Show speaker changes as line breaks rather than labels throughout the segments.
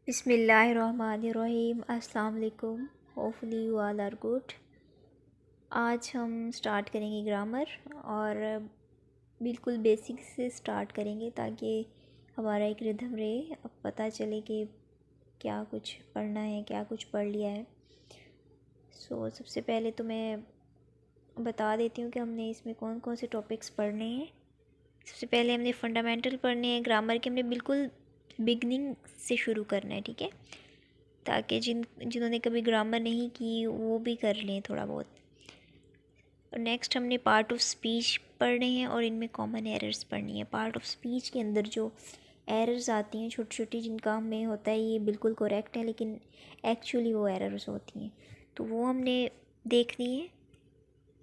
बिस्मिल्लाहिर्रहमानिर्रहीम। अस्सलाम वालेकुम। Hopefully you all are good. आज हम स्टार्ट करेंगे ग्रामर और बिल्कुल बेसिक से स्टार्ट करेंगे ताकि हमारा एक रिदम रहे, अब पता चले कि क्या कुछ पढ़ना है, क्या कुछ पढ़ लिया है। सबसे पहले तो मैं बता देती हूँ कि हमने इसमें कौन कौन से टॉपिक्स पढ़ने हैं। सबसे पहले हमने फंडामेंटल पढ़ने हैं ग्रामर के। हमने बिल्कुल बिगनिंग से शुरू करना है, ठीक है, ताकि जिन्होंने कभी ग्रामर नहीं की वो भी कर लें थोड़ा बहुत। और नेक्स्ट हमने पार्ट ऑफ स्पीच पढ़ने हैं और इनमें कॉमन एरर्स पढ़नी है। पार्ट ऑफ स्पीच के अंदर जो एरर्स आती हैं छोटी छोटी, जिनका हमें होता है ये बिल्कुल करेक्ट है लेकिन एक्चुअली वो एरर्स होती हैं, तो वो हमने देखनी है।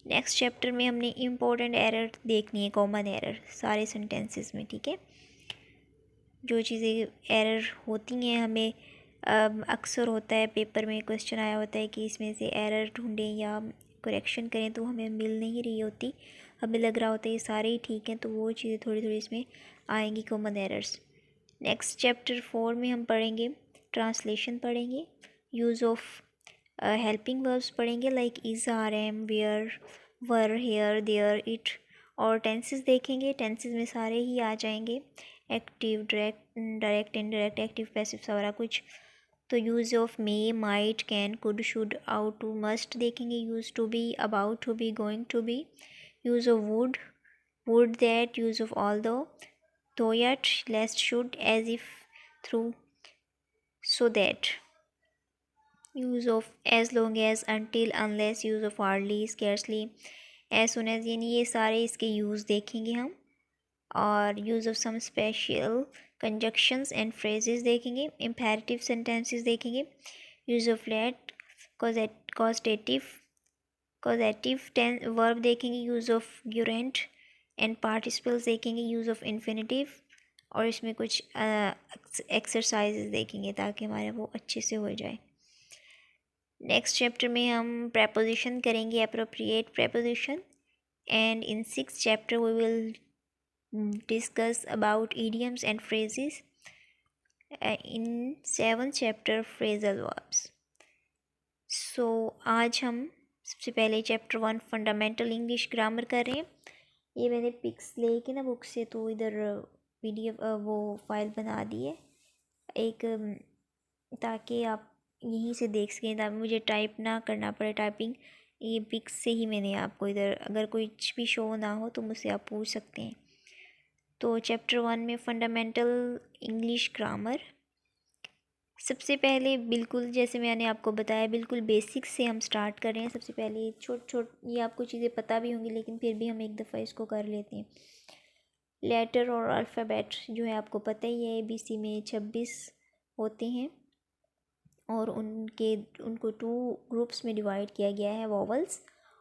नेक्स्ट चैप्टर में हमने इम्पोर्टेंट एरर देखनी है, कॉमन एरर सारे सेंटेंसेस में, ठीक है। जो चीज़ें एरर होती हैं हमें अक्सर होता है पेपर में क्वेश्चन आया होता है कि इसमें से एरर ढूंढें या करेक्शन करें, तो हमें मिल नहीं रही होती, हमें लग रहा होता है ये सारे ही ठीक हैं, तो वो चीज़ें थोड़ी थोड़ी इसमें आएंगी, कॉमन एरर्स। नेक्स्ट चैप्टर 4 में हम पढ़ेंगे ट्रांसलेशन पढ़ेंगे, यूज़ ऑफ हेल्पिंग वर्ब्स पढ़ेंगे like is, are, am, where, were, here, there, it. और टेंसेस देखेंगे, टेंसेस में सारे ही आ जाएंगे, active, direct, indirect, active, passive, सारा कुछ। तो use of may, might, can, could, should, ought to, must देखेंगे, use to be, about to be, going to be, use of would that, use of although yet, lest, should, as if, through, so that, use of as long as, until, unless, use of hardly, scarcely, as soon as, यानी ये सारे इसके use देखेंगे हम। और use of some special conjunctions and phrases देखेंगे, imperative sentences देखेंगे, use of let, causative verb देखेंगे, use of gerund and participles देखेंगे, यूज़ ऑफ इन्फिनिटिव। और इसमें कुछ एक्सरसाइजेज देखेंगे ताकि हमारे वो अच्छे से हो जाए। नेक्स्ट चैप्टर में हम प्रेपोजिशन करेंगे, appropriate preposition. And in 6th chapter we will discuss about idioms and phrases. In 7th chapter phrasal verbs. आज हम सबसे पहले चैप्टर 1 फंडामेंटल इंग्लिश ग्रामर कर रहे हैं। ये मैंने पिक्स लेके ना बुक से, तो इधर PDF वो फाइल बना दी है एक, ताकि आप यहीं से देख सकें, ताकि मुझे टाइप ना करना पड़े टाइपिंग। ये पिक्स से ही मैंने आपको इधर, अगर कुछ भी शो ना हो तो मुझसे आप पूछ सकते हैं। तो चैप्टर 1 में फंडामेंटल इंग्लिश ग्रामर। सबसे पहले बिल्कुल जैसे मैंने आपको बताया, बिल्कुल बेसिक से हम स्टार्ट कर रहे हैं। सबसे पहले ये आपको चीज़ें पता भी होंगी लेकिन फिर भी हम एक दफ़ा इसको कर लेते हैं। लेटर और अल्फ़ाबेट जो है आपको पता ही है, ABC में 26 होते हैं और उनको 2 ग्रुप्स में डिवाइड किया गया है, वोवल्स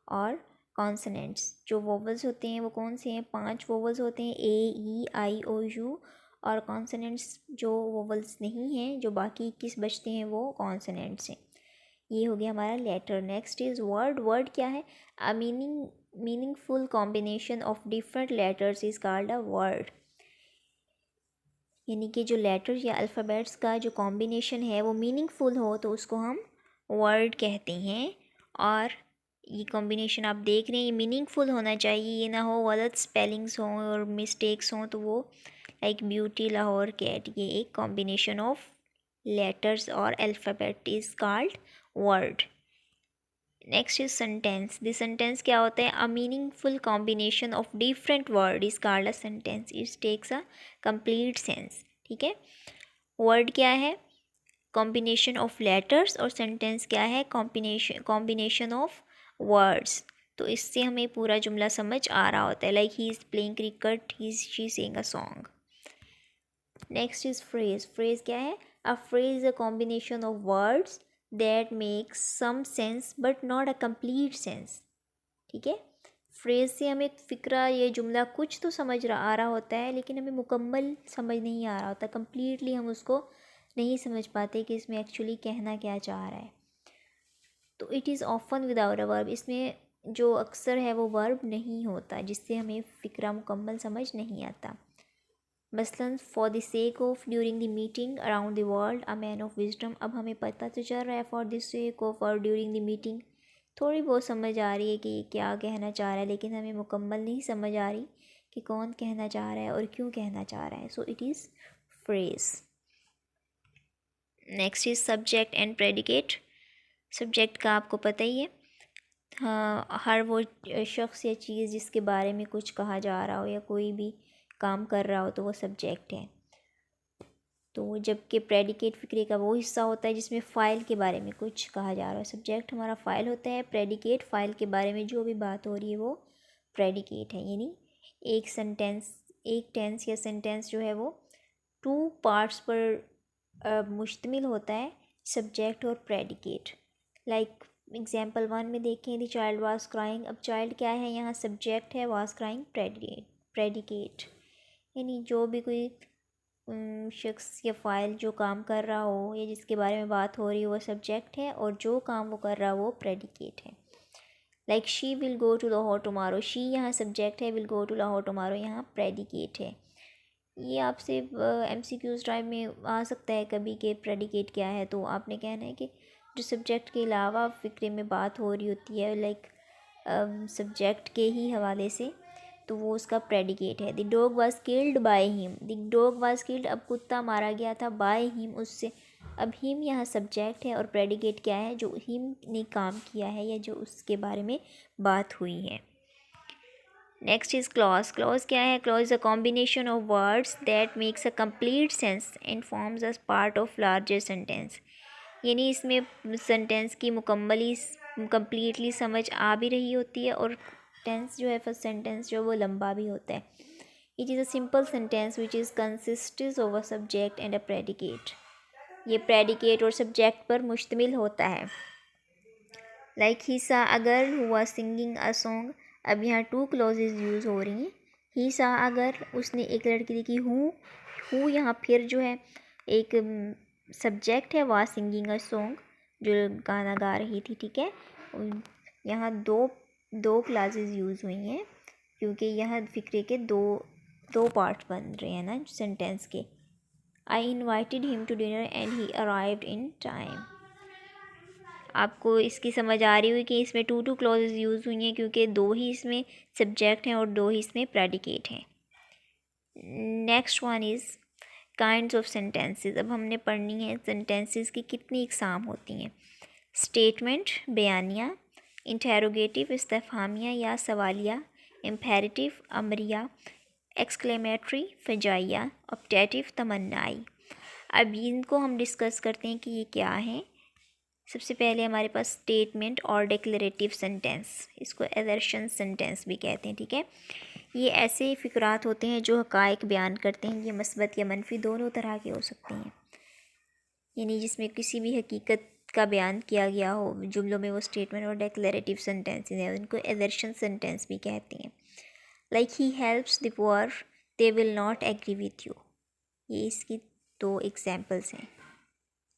और कॉन्सोनेंट्स। जो वोवल्स होते हैं वो कौन से हैं? 5 वोवल्स होते हैं, A, E, I, O, U। और कॉन्सोनेंट्स जो वोवल्स नहीं हैं, जो बाकी 21 बचते हैं, वो कॉन्सोनेंट्स हैं। ये हो गया हमारा letter. Next is word. Word क्या है? A meaningful combination of different letters is called a word. यानी कि जो लेटर या अल्फ़ाबेट्स का जो कॉम्बिनेशन है वो मीनिंगफुल हो तो उसको हम वर्ड कहते हैं। और ये कॉम्बिनेशन आप देख रहे हैं, ये मीनिंगफुल होना चाहिए, ये ना हो गलत स्पेलिंग्स हों और मिस्टेक्स हों, तो वो लाइक ब्यूटी, लाहौर, कैट, ये एक कॉम्बिनेशन ऑफ लेटर्स और alphabet is called word. Next is sentence. The sentence क्या होता है? A meaningful combination of different word is called a sentence. It takes a complete sense, ठीक है। वर्ड क्या है? Combination of letters. और sentence क्या है? Combination of words. तो इससे हमें पूरा जुमला समझ आ रहा होता है, like he is playing cricket, he is she sing a song. Next is phrase. Phrase क्या है? A phrase is a combination of words that makes some sense but not a complete sense, ठीक है। Phrase से हमें फिक्रा, ये जुमला कुछ तो आ रहा होता है लेकिन हमें मुकम्मल समझ नहीं आ रहा होता, कम्प्लीटली हम उसको नहीं समझ पाते कि इसमें एक्चुअली कहना क्या चाह रहा है। तो it is often without a verb. इसमें जो अक्सर है वो वर्ब नहीं होता, जिससे हमें फ़िक्रा मुकम्मल समझ नहीं आता। मसलन for the sake of during the meeting around the world a man of wisdom. अब हमें पता तो चल रहा है फॉर द सेक ऑफ और ड्यूरिंग द मीटिंग, थोड़ी बहुत समझ आ रही है कि ये क्या कहना चाह रहा है, लेकिन हमें मुकम्मल नहीं समझ आ रही कि कौन कहना चाह रहा है और क्यों कहना चाह रहा है। So it is phrase. Next is subject and predicate. Subject का आपको पता ही है, हाँ, हर वो शख्स या चीज़ जिसके बारे में कुछ कहा जा रहा हो या कोई भी काम कर रहा हो तो वो सब्जेक्ट है। तो जबकि प्रेडिकेट फ़िक्रे का वो हिस्सा होता है जिसमें फ़ाइल के बारे में कुछ कहा जा रहा है। सब्जेक्ट हमारा फ़ाइल होता है, प्रेडिकेट फ़ाइल के बारे में जो भी बात हो रही है वो प्रेडिकेट है। यानी एक टेंस या सेंटेंस जो है वो 2 पार्ट्स पर मुश्तमिल होता है, सब्जेक्ट और प्रेडिकेट। लाइक एग्जाम्पल 1 में देखें, द चाइल्ड वाज क्राइंग। अब चाइल्ड क्या है यहाँ, सब्जेक्ट है, वाज क्राइंग प्रेडिकेट। यानी जो भी कोई शख्स या फ़ाइल जो काम कर रहा हो या जिसके बारे में बात हो रही हो वो सब्जेक्ट है, और जो काम वो कर रहा हो वो प्रेडिकेट है। Like she will go to Lahore tomorrow, she यहाँ सब्जेक्ट है, will go to Lahore tomorrow यहाँ प्रेडिकेट है। ये आपसे MCQs टाइप में आ सकता है कभी कि प्रेडिकेट क्या है, तो आपने कहना है कि जो सब्जेक्ट के अलावा फ़िक्रे में बात हो रही होती है लाइक सब्जेक्ट के ही हवाले से, तो वो उसका प्रेडिकेट है। The dog was killed by him, the dog was killed, अब कुत्ता मारा गया था, बाय हिम उससे। अब हिम यहाँ सब्जेक्ट है और प्रेडिकेट क्या है, जो हिम ने काम किया है या जो उसके बारे में बात हुई है। Next is clause. क्लॉज क्या है, clause is a combination of words that makes a complete sense and forms a part of larger sentence. यानी इसमें सेंटेंस की कम्प्लीटली समझ आ भी रही होती है, और टेंस जो है फर्स्ट सेंटेंस जो वो लंबा भी होता है। It is a simple sentence which is consistence of a subject and a predicate. ये प्रेडिकेट और सब्जेक्ट पर मुश्तमिल होता है। Like he saw a girl who was singing a song. अब यहाँ 2 क्लॉजेज यूज़ हो रही हैं। ही सा अगर, उसने एक लड़की देखी। हु यहाँ फिर जो है एक सब्जेक्ट है, वाज सिंगिंग अ सॉन्ग, जो गाना गा रही थी, ठीक है। यहाँ दो क्लासेस यूज़ हुई हैं क्योंकि यहाँ फ़िक्रे के दो पार्ट बन रहे हैं ना सेंटेंस के। I invited him to dinner and he arrived in time. आपको इसकी समझ आ रही हुई कि इसमें 2 क्लॉजेज यूज़ हुई हैं क्योंकि 2 ही इसमें सब्जेक्ट हैं और 2 ही इसमें प्रेडिकेट हैं। Next one is kinds of sentences. अब हमने पढ़नी है सेंटेंसेस की कितनी इकसाम होती हैं। स्टेटमेंट बयानिया, इंटेरोगेटिव इस्तिफहामिया या सवालिया, इम्पेरेटिव अमरिया, एक्सक्लेमेटरी फजाइया, ऑप्टेटिव तमन्नाई। अब इनको हम डिस्कस करते हैं कि ये क्या है। सबसे पहले हमारे पास स्टेटमेंट और डिक्लेरेटिव सेंटेंस, इसको एजर्शन सेंटेंस भी कहते हैं, ठीक है। ये ऐसे फ़िक्रात होते हैं जो हक़ाइक़ बयान करते हैं। ये मस्बत या मनफी दोनों तरह के हो सकते हैं, यानी जिसमें किसी भी हकीकत का बयान किया गया हो जुमलों में, वो स्टेटमेंट और डिक्लेरेटिव सेंटेंस हैं। उनको एजर्शन सेंटेंस भी कहते हैं। Like he helps the poor, they will not agree with you. ये इसकी 2 एग्जाम्पल्स हैं।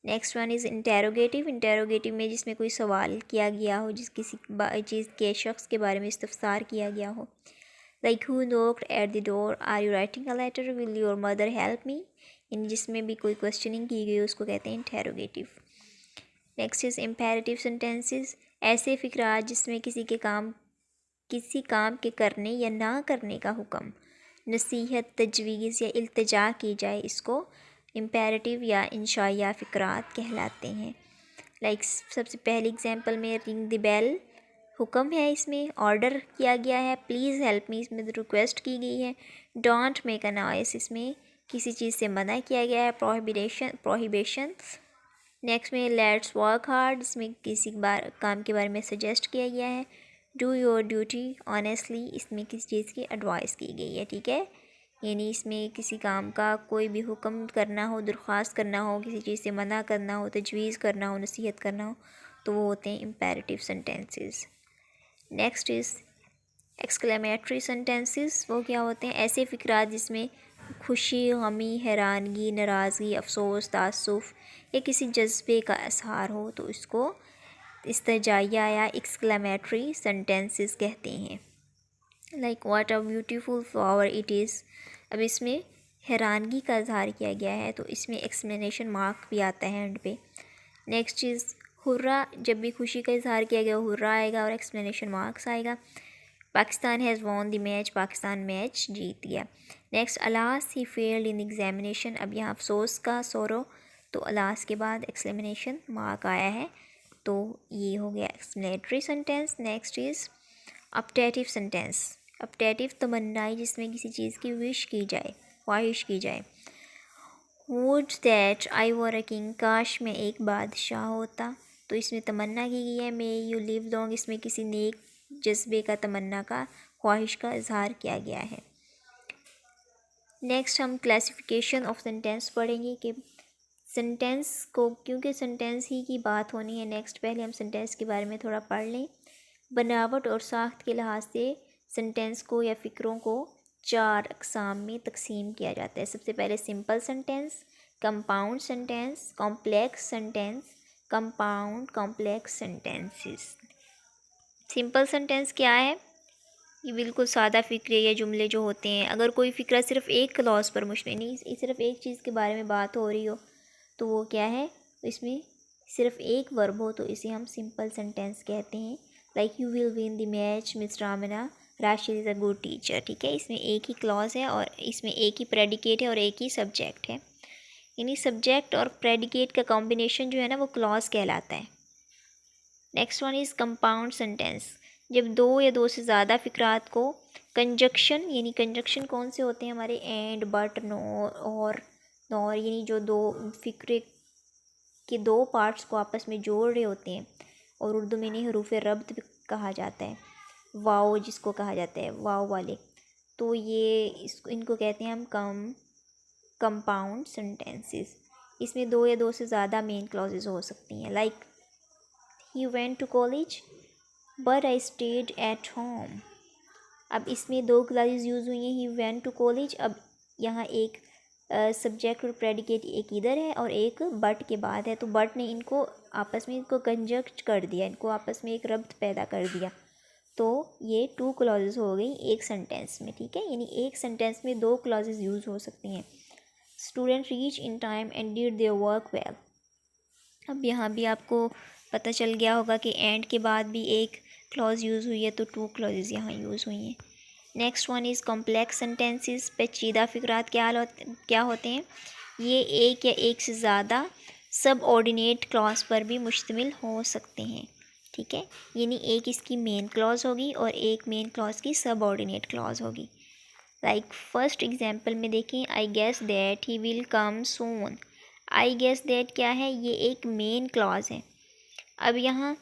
Next one is interrogative. Interrogative में जिसमें कोई सवाल किया गया हो, जिस किसी चीज़ के शख्स के बारे में इस्तफसार किया गया हो। Like who knocked at the door, are you writing a letter, will your mother help me. इन जिसमें भी कोई क्वेश्चनिंग की गई उसको कहते हैं interrogative. Next is imperative sentences. ऐसे फ़िक्रात जिसमें किसी काम के करने या ना करने का हुक्म, नसीहत, तजवीज़ या इल्तिजा की जाए, इसको इम्पेरेटिव या इंशाइया फ़िक्रात कहलाते हैं। लाइक सबसे पहली एग्जांपल में रिंग द बेल, हुक्म है, इसमें ऑर्डर किया गया है। प्लीज़ हेल्प मी, इसमें रिक्वेस्ट की गई है। डोंट मेक अ नॉइस, इसमें किसी चीज़ से मना किया गया है, प्रोहिबिशन। नेक्स्ट में लेट्स वर्क हार्ड, इसमें किसी काम के बारे में सजेस्ट किया गया है। डू योर ड्यूटी ऑनेस्टली, इसमें किसी चीज़ की एडवाइस की गई है, ठीक है। यानी इसमें किसी काम का कोई भी हुक्म करना हो, दरख्वास्त करना हो, किसी चीज़ से मना करना हो, तजवीज़ करना हो, नसीहत करना हो, तो वो होते हैं imperative sentences. Next is exclamatory sentences. वो क्या होते हैं, ऐसे फ़िक्रात जिसमें खुशी, गमी, हैरानगी, नाराज़गी, अफसोस, तासुफ़ या किसी जज्बे का इज़हार हो, तो इसको इस्तजाइया या एक्सक्लेमेटरी सेंटेंसेस कहते हैं। Like what a beautiful flower it is. अब इसमें हैरानगी का इजहार किया गया है, तो इसमें एक्सप्लेनेशन मार्क भी आता है एंड पे। नेक्स्ट चीज़ हुर्रा, जब भी खुशी का इजहार किया गया हुर्रा आएगा और एक्सप्लेनेशन मार्क्स आएगा। Pakistan has won the match, Pakistan match जीत गया। Next alas he failed in examination, अब यहाँ अफसोस का सोरो, तो अलास के बाद एक्सप्लेनेशन मार्क आया है, तो ये हो गया explanatory sentence. Next is optative sentence. Optative तमन्नाई, जिसमें किसी चीज़ की विश की जाए, ख्वाहिश की जाए। Would that I were a king, काश मैं एक बादशाह होता, तो इसमें तमन्ना की गई है। मे यू लिव लॉन्ग, इसमें किसी नेक जज्बे का, तमन्ना का, ख्वाहिश का इजहार किया गया है। नेक्स्ट हम क्लासिफिकेशन ऑफ सेंटेंस पढ़ेंगे कि सेंटेंस को, क्योंकि सेंटेंस ही की बात होनी है। नेक्स्ट पहले हम सेंटेंस के बारे में थोड़ा पढ़ लें। बनावट और साख्त के लिहाज से सेंटेंस को या फ़िक्रों को 4 अक़साम में तकसीम किया जाता है। सबसे पहले simple sentence, compound sentence, complex sentence, compound complex sentences. Simple sentence क्या है? ये बिल्कुल सादा फ़िक्रे या जुमले जो होते हैं, अगर कोई फ़िक्रा सिर्फ एक क्लॉज पर मुश्तमिल, नहीं सिर्फ एक चीज़ के बारे में बात हो रही हो, तो वो क्या है, इसमें सिर्फ एक वर्ब हो, तो इसे हम सिंपल सेंटेंस कहते हैं। Like you will win the match, miss Ramna, Rashid is a good teacher. ठीक है, इसमें एक ही क्लॉज है और इसमें एक ही प्रेडिकेट है और एक ही सब्जेक्ट है, यानी सब्जेक्ट और प्रेडिकेट का कॉम्बिनेशन जो है ना, वो क्लॉज कहलाता है। Next one is compound sentence, जब दो या दो से ज़्यादा फ़िक्रात को कंजक्शन, यानी कंजक्शन कौन से होते हैं हमारे, एंड, बट, नॉर और नॉर, यानी जो दो फ़िक्रे के दो पार्ट्स को आपस में जोड़ रहे होते हैं, और उर्दू में इन्हें हरूफ रब्त भी कहा जाता है, वाव जिसको कहा जाता है, वाव वाले, तो ये इनको कहते हैं हम कंपाउंड सेंटेंसेस। इसमें दो या दो से ज़्यादा मेन क्लॉजेज हो सकती हैं। Like he went to college but I stayed at home. अब इसमें दो क्लॉजेज यूज़ हुई हैं, ही वेंट टू कॉलेज। अब यहाँ एक सब्जेक्ट और प्रेडिकेट एक इधर है और एक बट के बाद है, तो बट ने इनको आपस में इनको कंजक्ट कर दिया, इनको आपस में एक रब्त पैदा कर दिया, तो ये 2 क्लॉजेज हो गई एक सेंटेंस में। ठीक है, यानी एक सेंटेंस में 2 क्लॉजेज यूज़ हो सकती हैं। Student reach in time and did their work well. अब यहाँ भी आपको पता चल गया होगा कि एंड के बाद भी एक क्लॉज यूज़ हुई है, तो 2 क्लॉजेज यहाँ यूज़ हुई हैं। Next one is complex sentences. पेचीदा फ़िक्रात क्या होते हैं? ये एक या एक से ज़्यादा सब ऑर्डिनेट क्लॉज पर भी मुश्तमिल हो सकते हैं। ठीक है, यानी एक इसकी मेन क्लॉज होगी और एक मेन क्लॉज की सब ऑर्डिनेट क्लॉज होगी। लाइक फर्स्ट एग्जांपल में देखें, I guess that he will come soon. I guess that क्या है, ये एक मेन क्लॉज है। अब यहाँ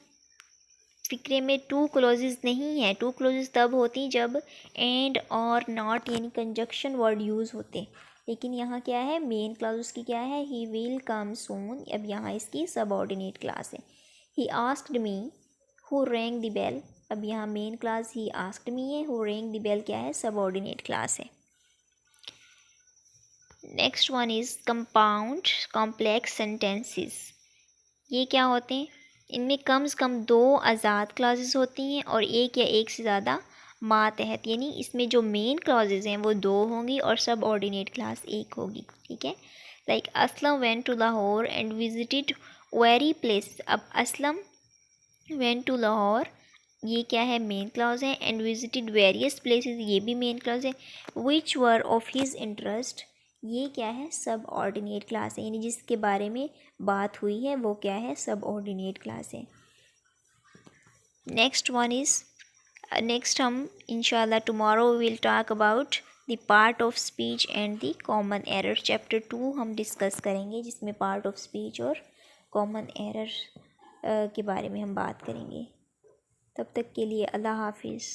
फ़िक्रे में 2 क्लॉजेज नहीं है। 2 क्लॉजेज तब होती जब एंड और नॉट यानी कंजक्शन वर्ड यूज़ होते, लेकिन यहाँ क्या है, मेन क्लॉज उसकी क्या है, ही विल कम सून। अब यहाँ इसकी सबऑर्डिनेट क्लास है। He asked me who rang the bell. अब यहाँ main clause he asked me है, हु रैंग द बेल क्या है, सबऑर्डिनेट क्लास है। Next one is compound complex sentences. ये क्या होते हैं? इनमें कम से कम 2 आज़ाद क्लॉजेज होती हैं और एक या एक से ज़्यादा मातहत, यानी इसमें जो मेन क्लॉजेज हैं वो 2 होंगी और सब ऑर्डिनेट क्लास 1 होगी। ठीक है, like Aslam went to Lahore and visited very place. अब असलम वेंट टू लाहौर, ये क्या है, मेन क्लॉज है, एंड विजिटेड वेरियस प्लेसेस, ये भी मेन क्लॉज है। Which were of his interest, ये क्या है, सब ऑर्डिनेट क्लास है, यानी जिसके बारे में बात हुई है वो क्या है, सब ऑर्डिनेट क्लास है। नेक्स्ट वन इज़ नेक्स्ट हम इंशाल्लाह tomorrow will talk about the part of speech and the common error. Chapter 2 हम डिस्कस करेंगे, जिसमें पार्ट ऑफ स्पीच और कॉमन एरर के बारे में हम बात करेंगे। तब तक के लिए अल्लाह हाफिज़।